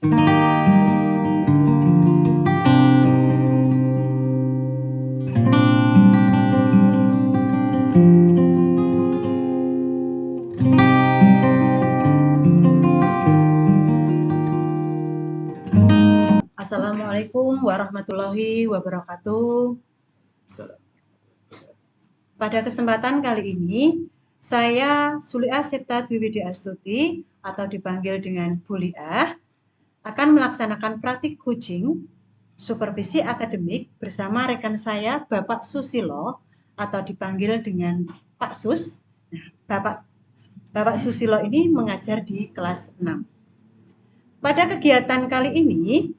Assalamualaikum warahmatullahi wabarakatuh. Pada kesempatan kali ini, saya Suliah Septa Dwiwidi Astuti atau dipanggil dengan Buliah akan melaksanakan praktik coaching supervisi akademik bersama rekan saya Bapak Susilo atau dipanggil dengan Pak Sus. Bapak Susilo ini mengajar di kelas 6. Pada kegiatan kali ini,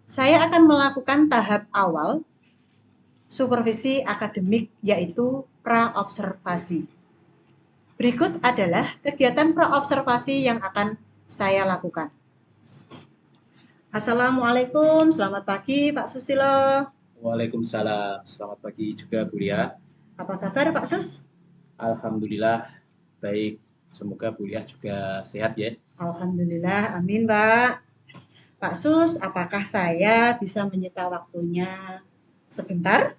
saya akan melakukan tahap awal supervisi akademik yaitu praobservasi. Berikut adalah kegiatan praobservasi yang akan saya lakukan. Assalamualaikum, selamat pagi Pak Susilo. Waalaikumsalam, selamat pagi juga Buliah. Apa kabar Pak Sus? Alhamdulillah baik, semoga Buliah juga sehat ya. Alhamdulillah, amin Pak. Pak Sus, apakah saya bisa menyita waktunya sebentar?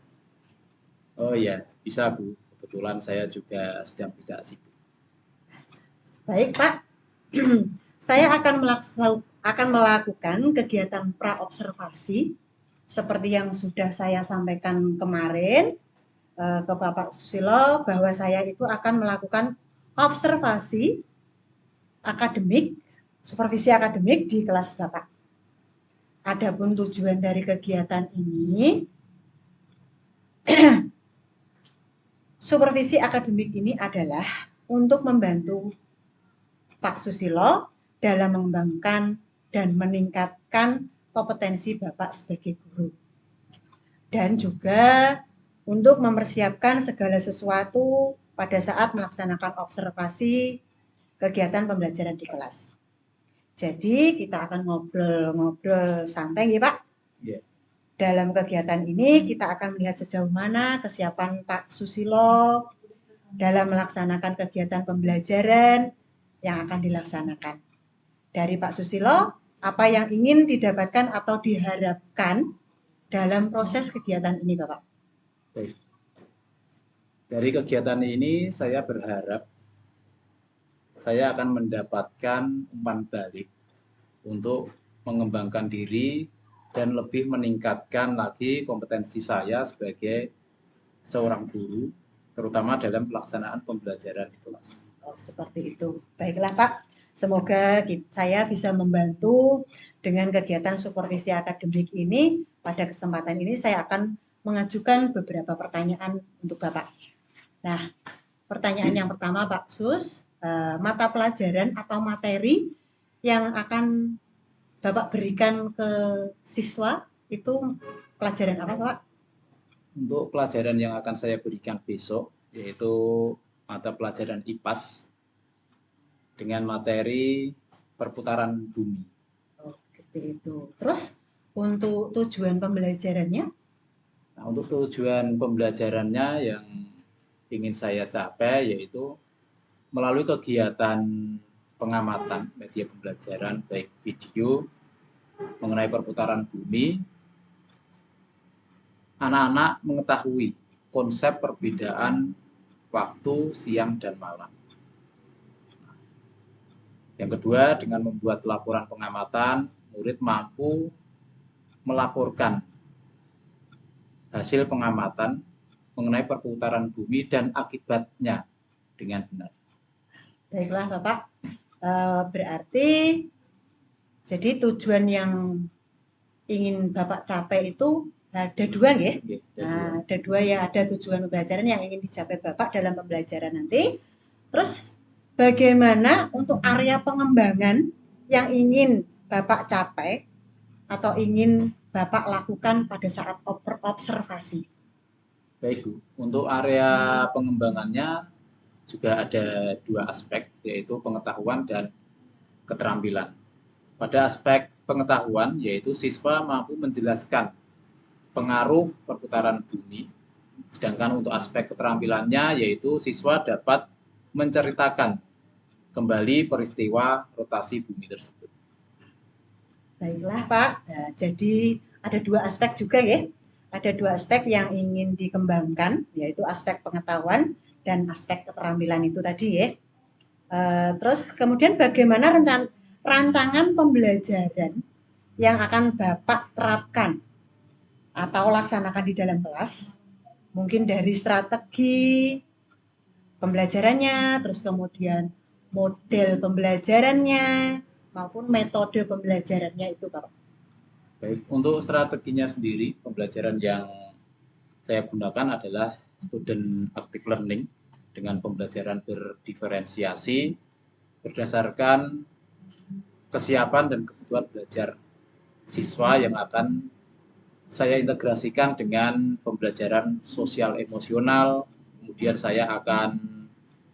Oh iya, bisa Bu, kebetulan saya juga sedang tidak sibuk. Baik Pak, saya akan melakukan kegiatan praobservasi seperti yang sudah saya sampaikan kemarin ke Bapak Susilo bahwa saya itu akan melakukan observasi akademik, supervisi akademik di kelas Bapak. Adapun tujuan dari kegiatan ini, supervisi akademik ini adalah untuk membantu Pak Susilo dalam mengembangkan dan meningkatkan kompetensi Bapak sebagai guru. Dan juga untuk mempersiapkan segala sesuatu pada saat melaksanakan observasi kegiatan pembelajaran di kelas. Jadi kita akan ngobrol-ngobrol santai ya Pak. Yeah. Dalam kegiatan ini kita akan melihat sejauh mana kesiapan Pak Susilo dalam melaksanakan kegiatan pembelajaran yang akan dilaksanakan. Dari Pak Susilo, apa yang ingin didapatkan atau diharapkan dalam proses kegiatan ini Bapak? Baik. Dari kegiatan ini saya berharap saya akan mendapatkan umpan balik untuk mengembangkan diri dan lebih meningkatkan lagi kompetensi saya sebagai seorang guru, terutama dalam pelaksanaan pembelajaran di kelas. Oh, seperti itu. Baiklah Pak, semoga saya bisa membantu dengan kegiatan supervisi akademik ini. Pada kesempatan ini saya akan mengajukan beberapa pertanyaan untuk Bapak. Nah, pertanyaan yang pertama Pak Sus, mata pelajaran atau materi yang akan Bapak berikan ke siswa itu pelajaran apa Pak? Untuk pelajaran yang akan saya berikan besok yaitu mata pelajaran IPAS dengan materi perputaran bumi. Oh, seperti itu. Terus untuk tujuan pembelajarannya? Nah, untuk tujuan pembelajarannya yang ingin saya capai yaitu melalui kegiatan pengamatan media pembelajaran baik video mengenai perputaran bumi, anak-anak mengetahui konsep perbedaan waktu siang dan malam. Yang kedua, dengan membuat laporan pengamatan, murid mampu melaporkan hasil pengamatan mengenai perputaran bumi dan akibatnya dengan benar. Baiklah Bapak, berarti jadi tujuan yang ingin Bapak capai itu ada dua ya? Nah, ada dua ya, ada tujuan pembelajaran yang ingin dicapai Bapak dalam pembelajaran nanti. Terus bagaimana untuk area pengembangan yang ingin Bapak capai atau ingin Bapak lakukan pada saat observasi? Baik Bu, untuk area pengembangannya juga ada dua aspek, yaitu pengetahuan dan keterampilan. Pada aspek pengetahuan, yaitu siswa mampu menjelaskan pengaruh perputaran bumi, sedangkan untuk aspek keterampilannya, yaitu siswa dapat menceritakan kembali peristiwa rotasi bumi tersebut. Baiklah Pak, jadi ada dua aspek juga ya. Ada dua aspek yang ingin dikembangkan, yaitu aspek pengetahuan dan aspek keterampilan itu tadi ya. Terus kemudian bagaimana rancangan pembelajaran yang akan Bapak terapkan atau laksanakan di dalam kelas, mungkin dari strategi pembelajarannya, terus kemudian model pembelajarannya, maupun metode pembelajarannya itu Bapak. Baik, untuk strateginya sendiri, pembelajaran yang saya gunakan adalah student active learning dengan pembelajaran berdiferensiasi berdasarkan kesiapan dan kebutuhan belajar siswa yang akan saya integrasikan dengan pembelajaran sosial emosional. Kemudian saya akan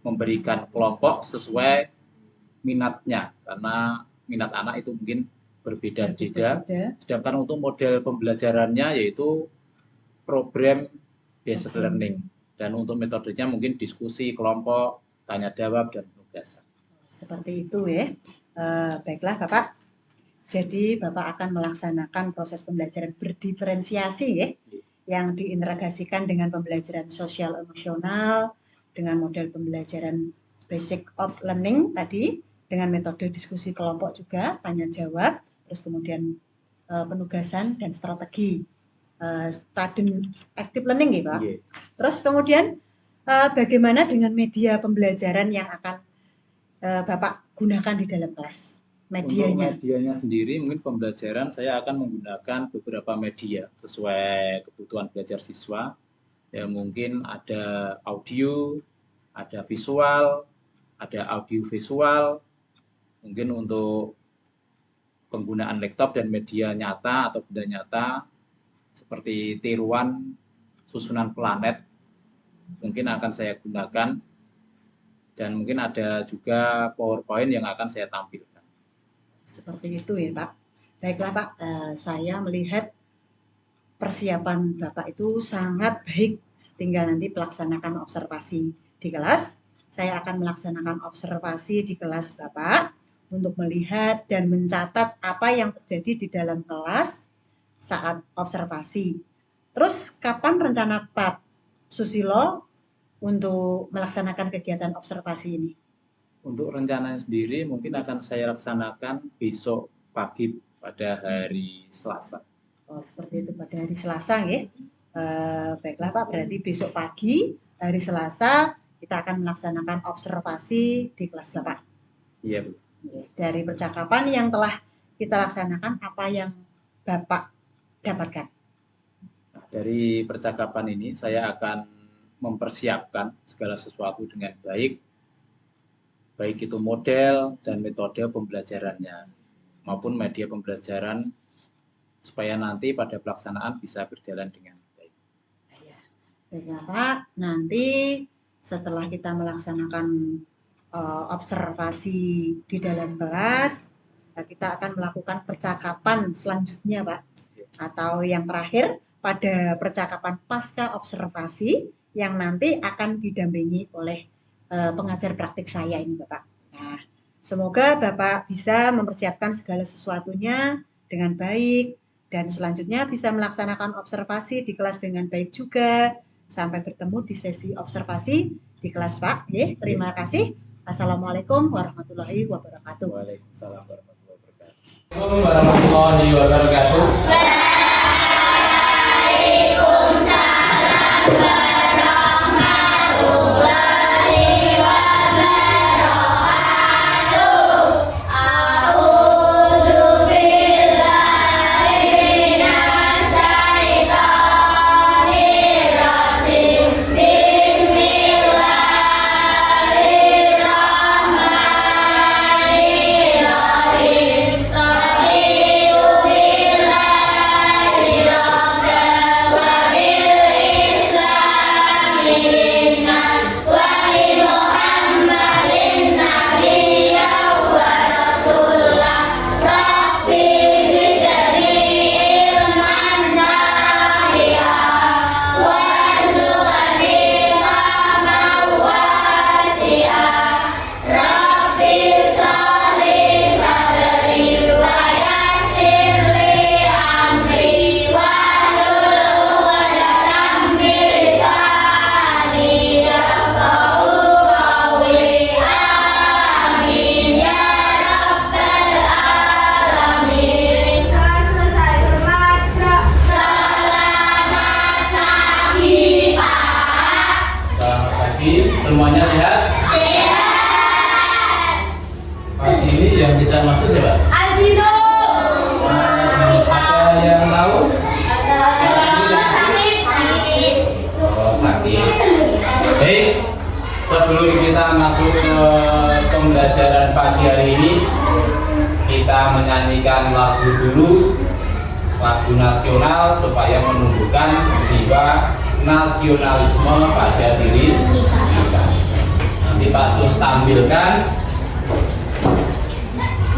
memberikan kelompok sesuai minatnya, karena minat anak itu mungkin berbeda-beda. Sedangkan untuk model pembelajarannya yaitu program based learning, dan untuk metodenya mungkin diskusi kelompok, tanya jawab, dan penugasan. Seperti itu ya. Baiklah Bapak. Jadi Bapak akan melaksanakan proses pembelajaran berdiferensiasi ya, yang diintegrasikan dengan pembelajaran sosial emosional, dengan model pembelajaran basic of learning tadi, dengan metode diskusi kelompok juga, tanya jawab, terus kemudian penugasan dan strategi student active learning ya Pak. Yeah. Terus kemudian bagaimana dengan media pembelajaran yang akan Bapak gunakan di dalam kelas? Medianya. Untuk medianya sendiri, mungkin pembelajaran saya akan menggunakan beberapa media sesuai kebutuhan belajar siswa. Ya, mungkin ada audio, ada visual, ada audio visual. Mungkin untuk penggunaan laptop dan media nyata atau benda nyata seperti tiruan, susunan planet, mungkin akan saya gunakan. Dan mungkin ada juga PowerPoint yang akan saya tampilkan. Seperti itu ya Pak. Baiklah Pak, saya melihat persiapan Bapak itu sangat baik. Tinggal nanti pelaksanakan observasi di kelas. Saya akan melaksanakan observasi di kelas Bapak untuk melihat dan mencatat apa yang terjadi di dalam kelas saat observasi. Terus kapan rencana Pak Susilo untuk melaksanakan kegiatan observasi ini? Untuk rencananya sendiri mungkin akan saya laksanakan besok pagi pada hari Selasa. Oh, seperti itu pada hari Selasa ya. Baiklah Pak, berarti besok pagi hari Selasa kita akan melaksanakan observasi di kelas Bapak. Iya Bu. Dari percakapan yang telah kita laksanakan, apa yang Bapak dapatkan? Nah, dari percakapan ini saya akan mempersiapkan segala sesuatu dengan baik itu model dan metode pembelajarannya maupun media pembelajaran, supaya nanti pada pelaksanaan bisa berjalan dengan baik. Baiklah Pak, nanti setelah kita melaksanakan observasi di dalam kelas, kita akan melakukan percakapan selanjutnya Pak, atau yang terakhir pada percakapan pasca observasi yang nanti akan didampingi oleh pengajar praktik saya ini Bapak. Nah, semoga Bapak bisa mempersiapkan segala sesuatunya dengan baik dan selanjutnya bisa melaksanakan observasi di kelas dengan baik juga. Sampai bertemu di sesi observasi di kelas Pak. Terima kasih. Assalamualaikum warahmatullahi wabarakatuh. Waalaikumsalam warahmatullahi wabarakatuh. pagi hari ini kita menyanyikan lagu dulu, lagu nasional supaya menumbuhkan jiwa nasionalisme pada diri kita. Nanti Pak Sus tampilkan,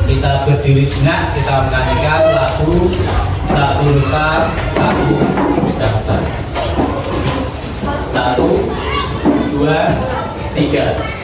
kita berdiri jenak, kita menyanyikan lagu Satu Nusa, Satu Bangsa. 1, 2, 3.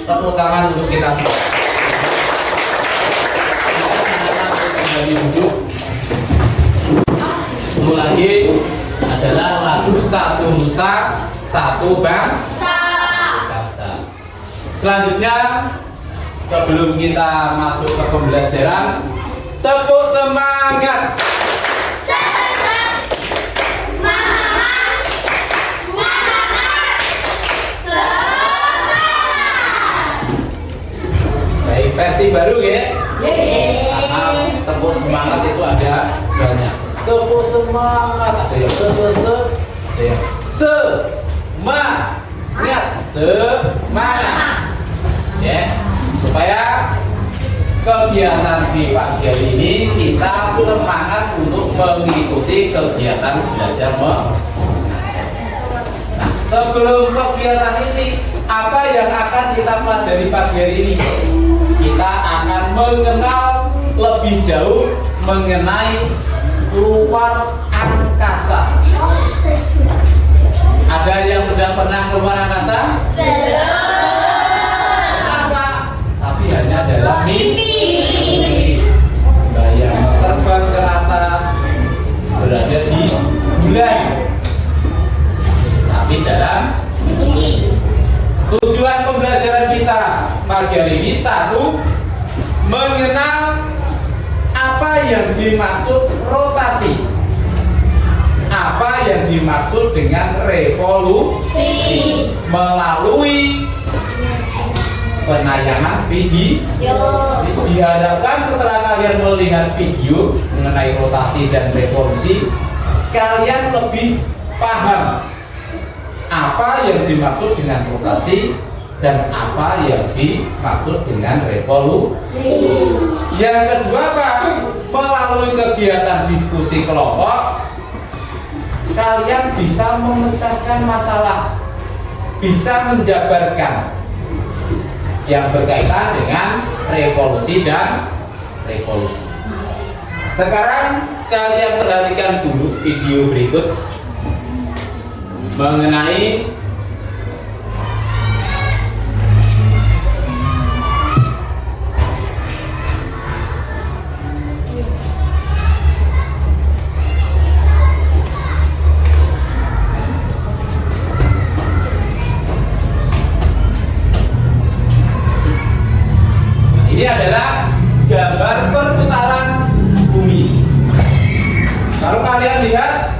Tepuk tangan untuk kita semua. Kembali duduk. Lagi adalah lagu Satu Nusa, Satu Bangsa. Selanjutnya, sebelum kita masuk ke pembelajaran, tepuk semangat. Versi baru ya. Tepuk semangat itu ada banyak. Tepuk semangat ada yang ada yang semangat, semangat. Ya, supaya kegiatan di pagi hari ini kita semangat untuk mengikuti kegiatan belajar mengajar. Nah, sebelum kegiatan ini, apa yang akan kita pelajari pagi hari ini? Kita akan mengenal lebih jauh mengenai luar angkasa. Ada yang sudah pernah keluar angkasa? Belum. Kenapa? Tapi hanya dalam mimpi. Bayang terbang ke atas, berada di bulan. Tapi dalam mimpi. Tujuan pembelajaran kita pagi hari ini, 1, mengenal apa yang dimaksud rotasi, apa yang dimaksud dengan revolusi melalui penayangan video. Diharapkan setelah kalian melihat video mengenai rotasi dan revolusi, kalian lebih paham apa yang dimaksud dengan rotasi dan apa yang dimaksud dengan revolusi. Yang kedua apa? Melalui kegiatan diskusi kelompok, kalian bisa memecahkan masalah, bisa menjabarkan yang berkaitan dengan revolusi dan revolusi. Sekarang kalian perhatikan dulu video berikut mengenai ini adalah gambar perputaran bumi. Kalau kalian lihat,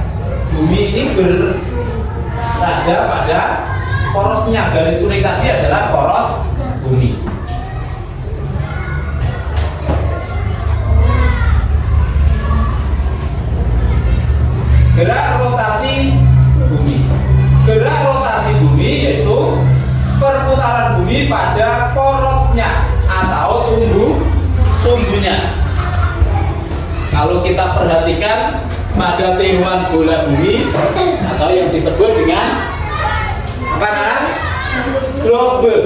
bumi ini berada pada porosnya. Garis kuning tadi adalah poros bumi. Gerak rotasi bumi. Gerak rotasi bumi yaitu perputaran bumi pada porosnya atau sumbunya. Kalau kita perhatikan pada tiruan bola bumi atau yang disebut dengan apa namanya? Globe.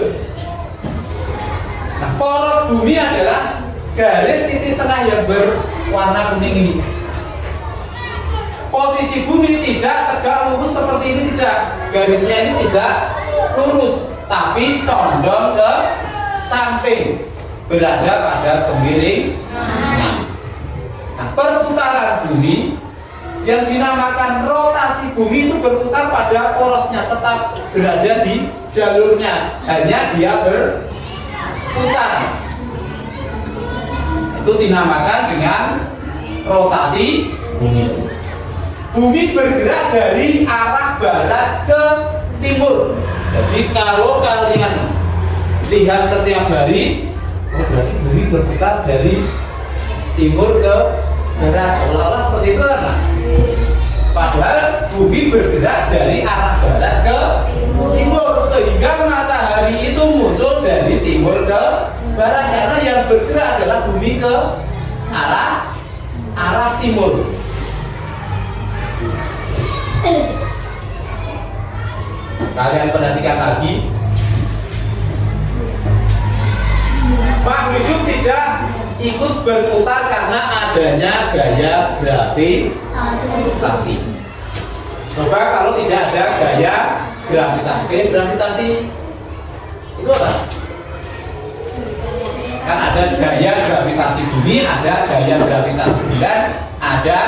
Nah, poros bumi adalah garis titik tengah yang berwarna kuning ini. Posisi bumi tidak tegak lurus seperti ini, tidak. Garisnya ini tidak lurus, tapi condong ke samping, berada pada kemiring. Nah, perputaran bumi yang dinamakan rotasi bumi itu berputar pada porosnya, tetap berada di jalurnya, hanya dia berputar. Itu dinamakan dengan rotasi bumi. Bumi bergerak dari arah barat ke timur. Jadi kalau kalian lihat setiap hari, berarti bumi berputar dari timur ke barat, seolah-olah seperti itu kan? Padahal bumi bergerak dari arah barat ke timur, sehingga matahari itu muncul dari timur ke barat, karena yang bergerak adalah bumi ke arah timur. Kalian perhatikan lagi, makhluk hidup tidak ikut berputar karena adanya gaya gravitasi. Coba kalau tidak ada gaya gravitasi itu apa? Kan ada gaya gravitasi bumi, ada gaya gravitasi bulan, ada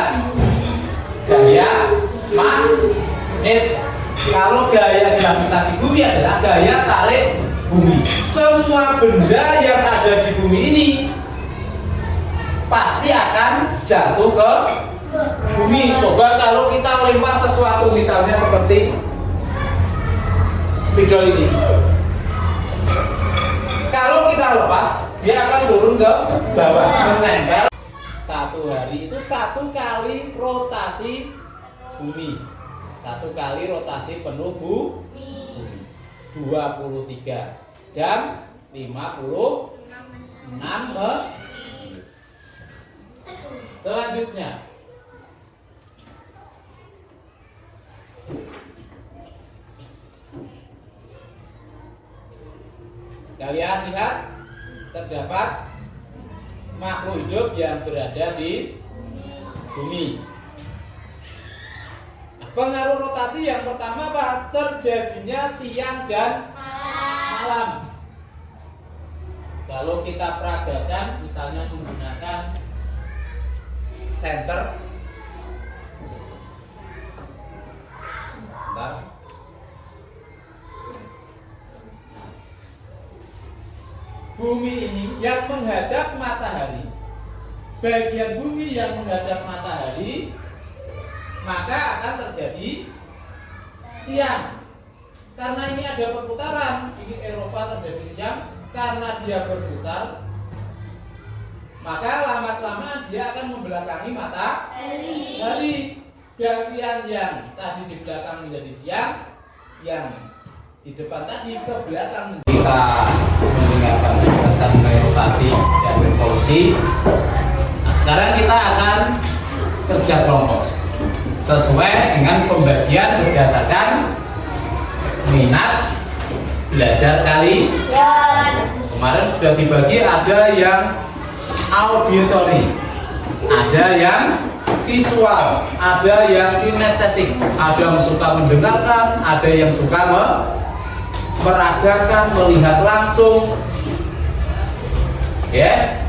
gaya magnet. Kalau gaya gravitasi bumi adalah gaya tarik bumi. Semua benda yang ada di bumi ini pasti akan jatuh ke bumi. Coba kalau kita lempar sesuatu, misalnya seperti spidol ini, kalau kita lepas, dia akan turun ke bawah, menempel. Satu hari itu satu kali rotasi bumi, satu kali rotasi penuh bumi, 23 jam 56 menit. Selanjutnya, kalian lihat terdapat makhluk hidup yang berada di bumi. Nah, pengaruh rotasi yang pertama apa? Terjadinya siang dan malam. Kalau kita peragakan, misalnya menggunakan senter, bumi ini yang menghadap matahari, bagian bumi yang menghadap matahari, maka akan terjadi siang. Karena ini ada perputaran, ini Eropa terjadi siang, karena dia berputar, maka lama-kelamaan dia akan membelakangi matahari. Bagian yang tadi di belakang menjadi siang, yang di depan tadi ke belakang. Kita mendengarkan penjelasan mengenai rotasi dan revolusi. Nah, sekarang kita akan kerja kelompok sesuai dengan pembagian berdasarkan minat belajar kali. Kemarin sudah dibagi, ada yang auditory, ada yang visual, ada yang kinestetik, ada yang suka mendengarkan, ada yang suka meragakan, melihat langsung. Ya,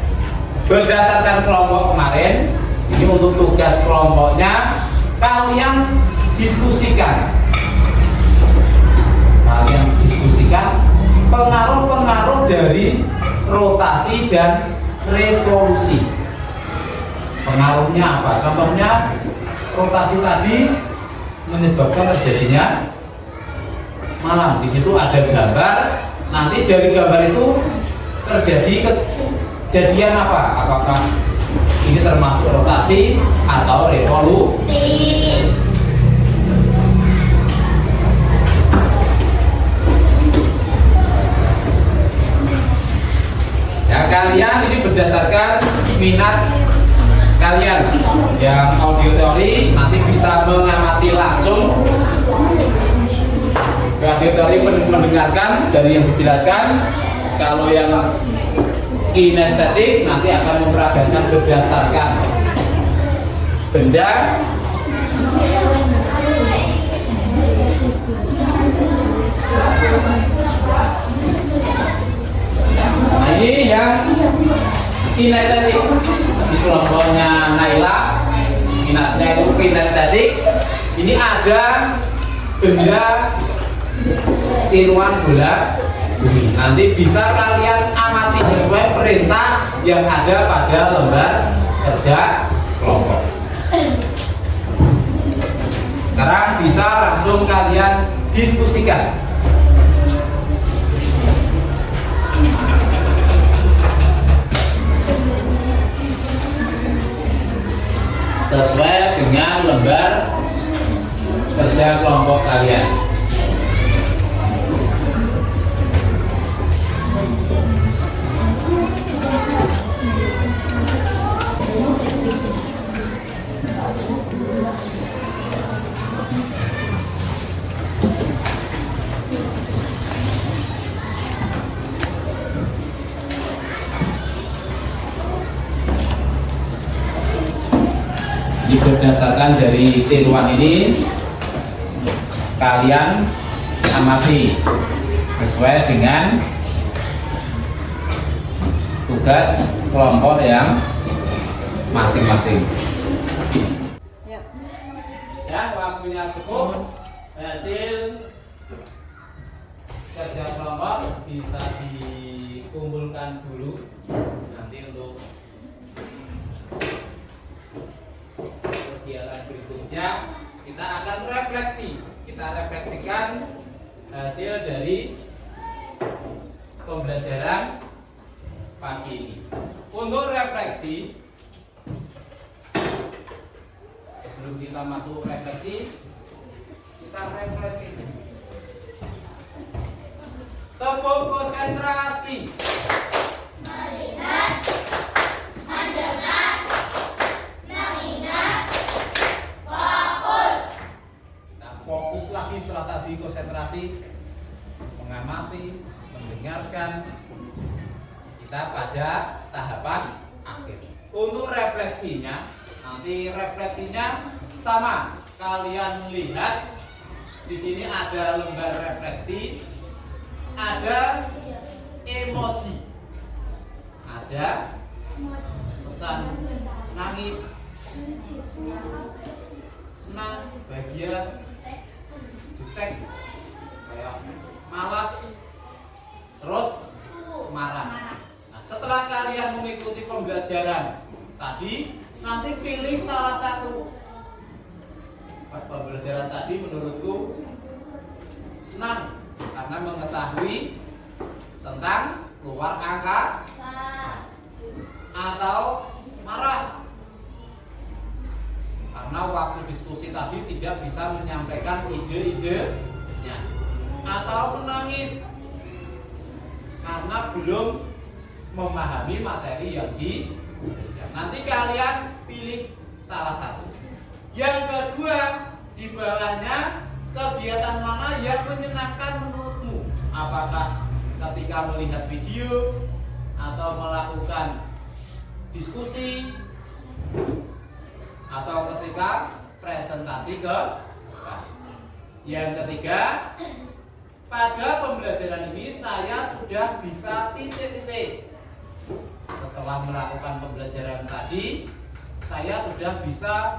berdasarkan kelompok kemarin, ini untuk tugas kelompoknya kalian diskusikan. Pengaruh-pengaruh dari rotasi dan revolusi. Pengaruhnya apa? Contohnya, rotasi tadi menyebabkan terjadinya malam. Di situ ada gambar. Nanti dari gambar itu terjadi kejadian apa? Apakah ini termasuk rotasi atau revolusi? Ya, kalian ini berdasarkan minat kalian. Yang auditory nanti bisa mengamati langsung. Auditory mendengarkan dari yang dijelaskan. Kalau yang kinestetik nanti akan memperagakan berdasarkan benda, nah ini yang kinestetik. Di kelompoknya Naila minatnya itu kinestetik. Ini ada benda tiruan bola bumi. Nanti bisa kalian amati sesuai perintah yang ada pada lembar kerja kelompok. Sekarang bisa langsung kalian diskusikan. Sesuai dengan lembar kerja kelompok kalian. Berdasarkan dari tiruan ini kalian amati sesuai dengan tugas kelompok yang masing-masing. Ya, waktunya cukup. Hasil kerja kelompok bisa dikumpulkan dulu nanti untuk kegiatan berikutnya. Kita akan refleksi. Kita refleksikan hasil dari pembelajaran pagi ini. Untuk refleksi, sebelum kita masuk refleksi, kita refleksi. Tepuk konsentrasi. Melihat, mendengar, mengingat, fokus. Nah, fokus lagi setelah tadi konsentrasi, mengamati, mendengarkan. Kita pada tahapan akhir. Untuk refleksinya, nanti refleksinya sama. Kalian lihat di sini ada lembar refleksi, ada emoji, ada pesan nangis, senang, bahagia, jutek, kayak malas, terus marah. Nah, setelah kalian mengikuti pembelajaran tadi, nanti pilih salah satu. Pembelajaran tadi menurutku senang karena mengetahui tentang keluar angka, atau marah karena waktu diskusi tadi tidak bisa menyampaikan ide-idenya, atau menangis karena belum memahami materi yang diberikan. Nanti kalian pilih salah satu. Yang kedua, di bawahnya kegiatan mana yang menyenangkan menurutmu? Apakah ketika melihat video atau melakukan diskusi atau ketika presentasi ke depan? Yang ketiga, pada pembelajaran ini saya sudah bisa titik-titik. Setelah melakukan pembelajaran tadi, saya sudah bisa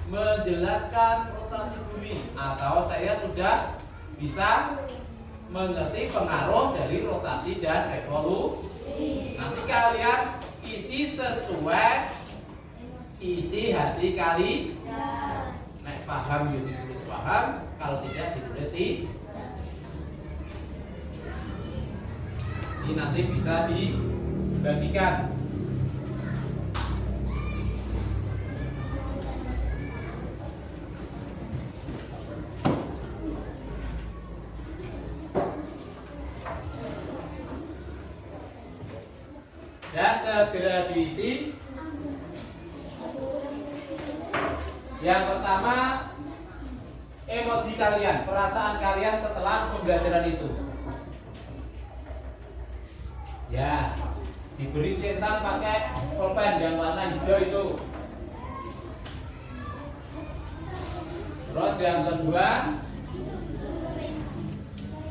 menjelaskan rotasi bumi, atau saya sudah bisa mengerti pengaruh dari rotasi dan revolusi. Nanti kalian isi sesuai isi hati kali. Nek paham ya ditulis paham, kalau tidak ditulis di. Ini nanti bisa dibagikan. Dan segera diisi. Yang pertama, emoji kalian, perasaan kalian setelah pembelajaran itu. Ya, diberi centang pakai pulpen yang warna hijau itu. Terus yang kedua,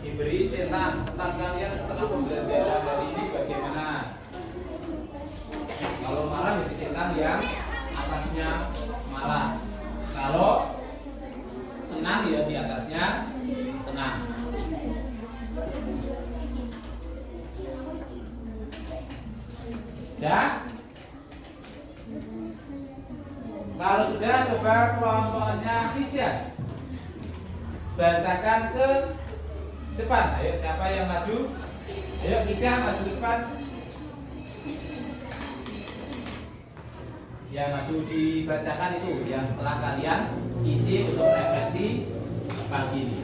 diberi centang. Pesan kalian setelah pembelajaran hari ini bagaimana? Kalau marah diberi centang yang atasnya marah. Kalau senang ya di atasnya senang. Ya. Kalau sudah, coba kelompoknya Fisya bacakan ke depan. Ayo, siapa yang maju? Ayo Fisya maju ke depan. Yang maju dibacakan itu yang setelah kalian isi untuk refleksi pagi ini.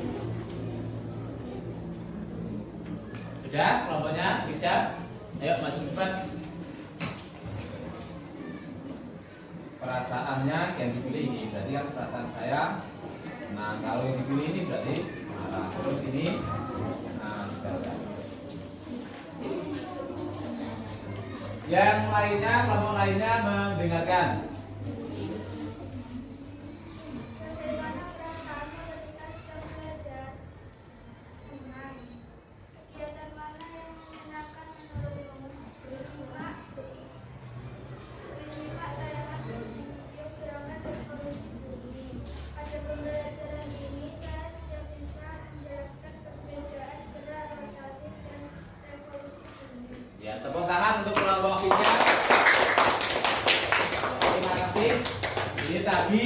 Sudah kelompoknya Fisya? Ayo maju ke depan. Perasaannya yang dipilih ini berarti kan perasaan saya. Nah, kalau yang dipilih ini berarti marah. Terus ini yang lainnya, kelompok lainnya mendengarkan. Ya, tepuk tangan untuk kelompok Fisya. Terima kasih. Ini tadi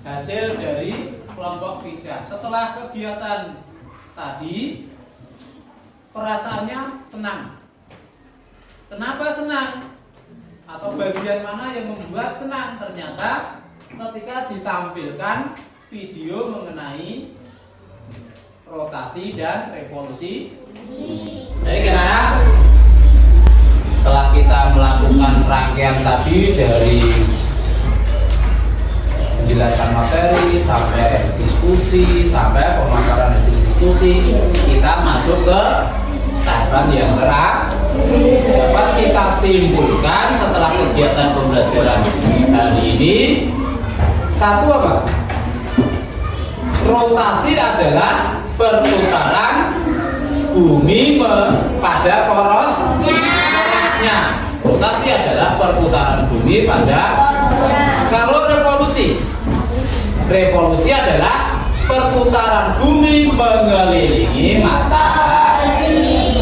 hasil dari kelompok Fisya. Setelah kegiatan tadi, perasaannya senang. Kenapa senang? Atau bagian mana yang membuat senang? Ternyata ketika ditampilkan video mengenai rotasi dan revolusi. Jadi karena setelah kita melakukan rangkaian tadi dari penjelasan materi sampai diskusi sampai pemaparan hasil diskusi, kita masuk ke tahapan yang terakhir. Dapat kita simpulkan setelah kegiatan pembelajaran hari ini, satu apa? Rotasi adalah perputaran bumi pada porosnya. Rotasi adalah perputaran bumi pada. Kalau revolusi adalah perputaran bumi mengelilingi matahari.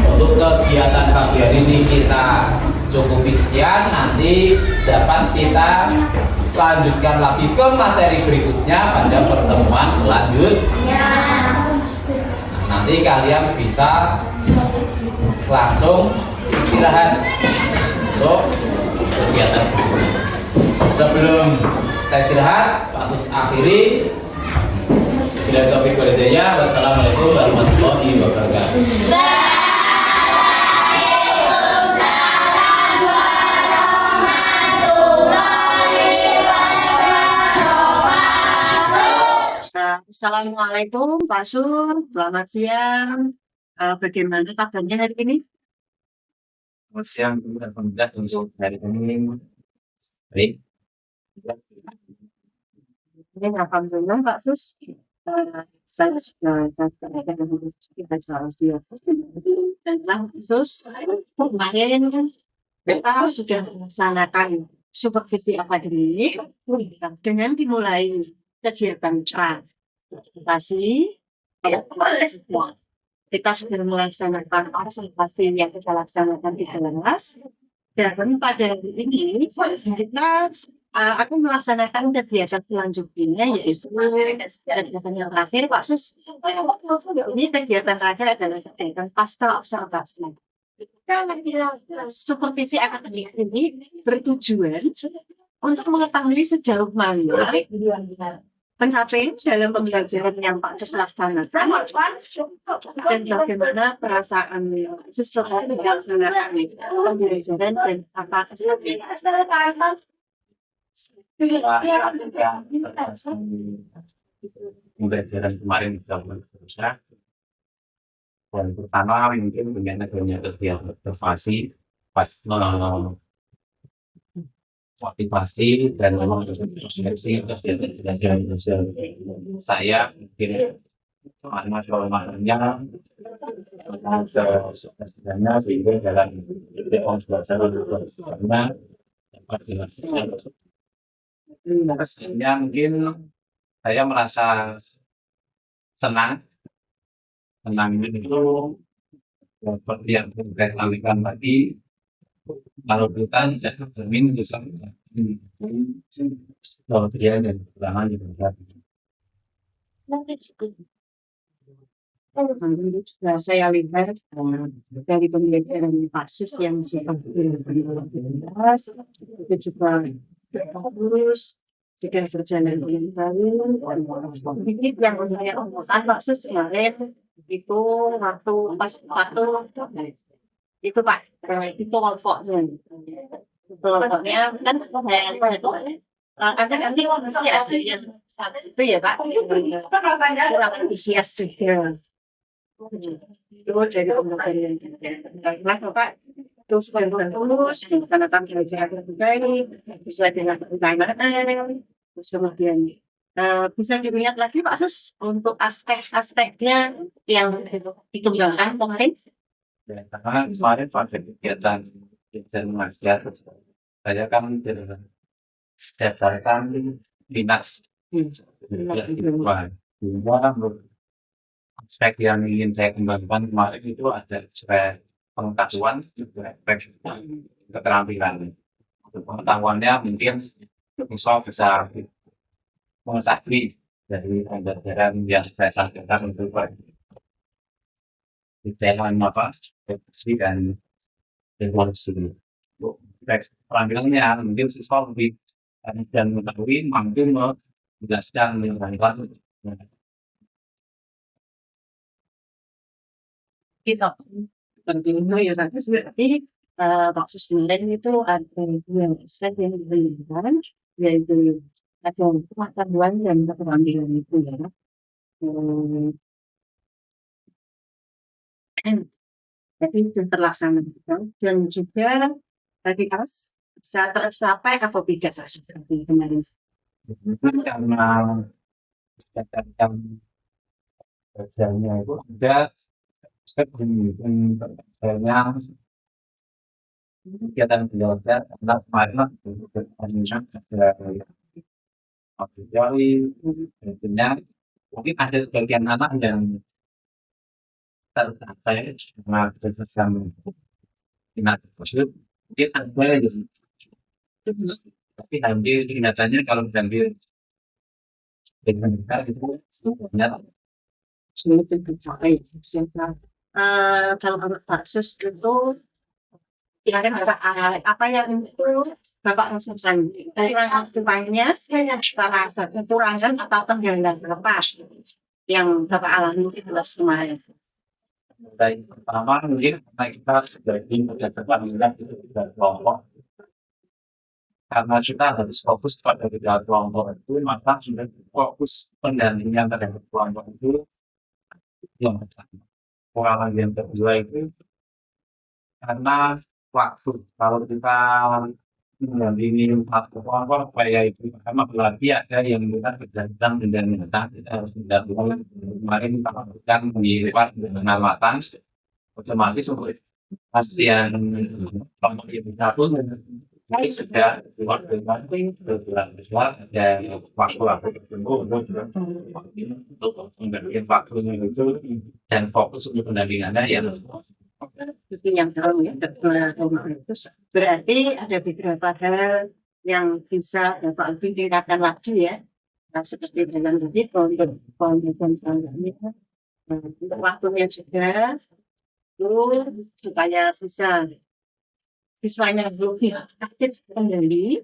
Untuk kegiatan pagi hari ini kita cukupi sekian. Nanti dapat kita lanjutkan lagi ke materi berikutnya pada pertemuan selanjutnya. Nanti kalian bisa langsung istirahat untuk kegiatan berikutnya. Sebelum saya istirahat, Pak Sus akhiri. Bila topik walidaya, wassalamualaikum warahmatullahi wabarakatuh. Assalamualaikum Pak Sur, selamat siang. Bagaimana kabarnya hari ini? Selamat siang, alhamdulillah untuk hari ini baik. Alhamdulillah Pak Sus. Saya sudah dan khusus kemarin kita sudah melaksanakan supervisi akademik dengan dimulai kegiatan presentasi. Kita sudah melaksanakan observasi yang kita laksanakan di kelas, dan pada hari ini kita akan melaksanakan kegiatan selanjutnya, yaitu kegiatan yang terakhir Pak Sus. Ini kegiatan terakhir adalah kegiatan pasca observasi. Supervisi akademik ini bertujuan untuk mengetahui sejauh mana pencapaian dalam pembelajaran yang Pak Sus laksanakan dan bagaimana perasaan Sus setelah melaksanakan pembelajaran dan apa kesan. Pembelajaran kemarin sudah Dan pertama mungkin dengan adanya kegiatan observasi, motivasi dan memang refleksi kegiatan belajar sosial saya mungkin masalahnya sebenarnya sehingga dalam belajar karena dapat dilakukan hasilnya mungkin saya merasa senang itu seperti yang saya sampaikan tadi kalau kita tidak termin bisa kemudian dan kekurangan juga. Nah, saya lihat dari pembelajaran kasus yang seperti jelas itu juga bagus, sudah berjalan dengan baik. Sedikit yang saya omongkan kasus kemarin itu waktu itu Pak, itu kelompoknya kan nanti masih ada yang itu ya Pak, kurang antusias juga. Itu dari pembelajaran Bapak itu supaya lulus melaksanakan belajar dengan baik sesuai dengan rencana, terus kemudian bisa dilihat lagi Pak Sus untuk aspek-aspeknya yang dikembangkan kemarin. Ya, karena kemarin pada kegiatan mengajar saya kan berdasarkan minat aspek yang ingin saya kembangkan kemarin itu ada aspek pengetahuan juga aspek keterampilan. Untuk pengetahuannya mungkin siswa bisa mengetahui dari pembelajaran yang saya sampaikan untuk detail apa refleksi dan evaluasi. Keterampilannya mungkin siswa lebih dan mengetahui mampu menjelaskan dengan kelas. Kita tentunya ya nanti berarti kasus kemarin itu ada dua aspek yang diberikan, yaitu ada pengetahuan dan keterampilan itu ya. Jadi itu terlaksana dan juga tadi kas bisa tercapai atau tidak seperti kemarin. Karena kerjanya itu ada kegiatan belajar anak kemarin ada jari tentunya mungkin ada sebagian anak yang tercapai karena berdasarkan minat tersebut mungkin ada yang tapi hampir kenyataannya kalau hampir dengan itu banyak Sulit tercapai. Kalau anak kasus itu kira-kira apa yang itu Bapak rasakan kekurangannya kekurangan atau kendala apa yang Bapak alami di kelas kemarin? Baik, pertama mungkin karena kita sebagai berdasarkan minat itu tidak kelompok karena kita harus fokus pada tiga kelompok itu maka sudah fokus pendampingan terhadap kelompok itu yang pertama. Pengalaman yang kedua itu karena waktu kalau kita mendampingi satu kelompok supaya itu pertama berarti ada yang kita berdasarkan dengan nyata kita harus mendapatkan kemarin kita lakukan di lewat pengamatan otomatis untuk pasien kelompok yang satu ini sudah waktu bulan besar dan waktu tertentu untuk mendampingi waktunya itu dan fokus untuk pendampingannya ya. Itu yang tahu ya, berarti ada beberapa hal yang bisa Bapak lebih tingkatkan lagi ya, seperti dalam tadi untuk waktunya juga itu supaya bisa siswanya lebih aktif kembali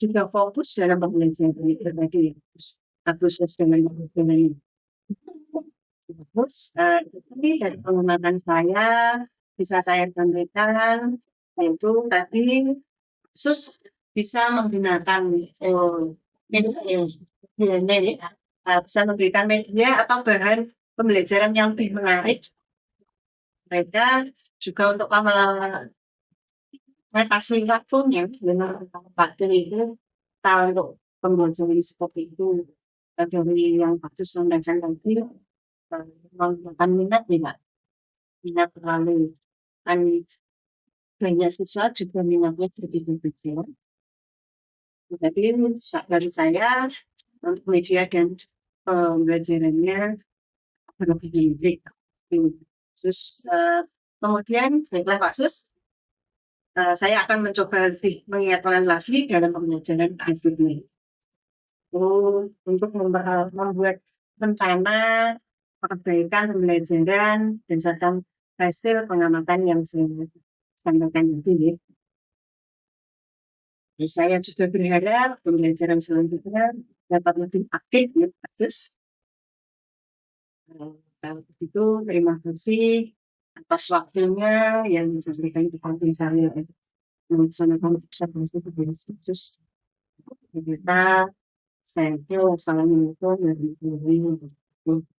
juga fokus dalam pembelajaran berbagi khusus dengan ini. Terus tapi dari pengalaman saya bisa saya sampaikan yaitu tadi khusus bisa menggunakan media bisa memberikan media atau bahan pembelajaran yang lebih menarik mereka juga untuk mengatasi waktunya, memang waktu itu kita untuk pembelajaran seperti itu dari yang bagus sampaikan tadi, menggunakan minat tidak minat terlalu kan banyak siswa juga minatnya berbeda-beda. Tapi dari saya untuk media dan pembelajarannya lebih baik. Terus kemudian baiklah Pak Sus, saya akan mencoba lebih mengingatkan lagi dalam pembelajaran berikutnya. Untuk membuat rencana perbaikan pembelajaran berdasarkan hasil pengamatan yang saya sampaikan tadi. Saya juga berharap pembelajaran selanjutnya dapat lebih aktif ya Pak Sus. Kalau begitu, terima kasih atas waktunya yang diberikan kepada saya melaksanakan observasi khusus. Kita saya wassalamualaikum warahmatullahi wabarakatuh.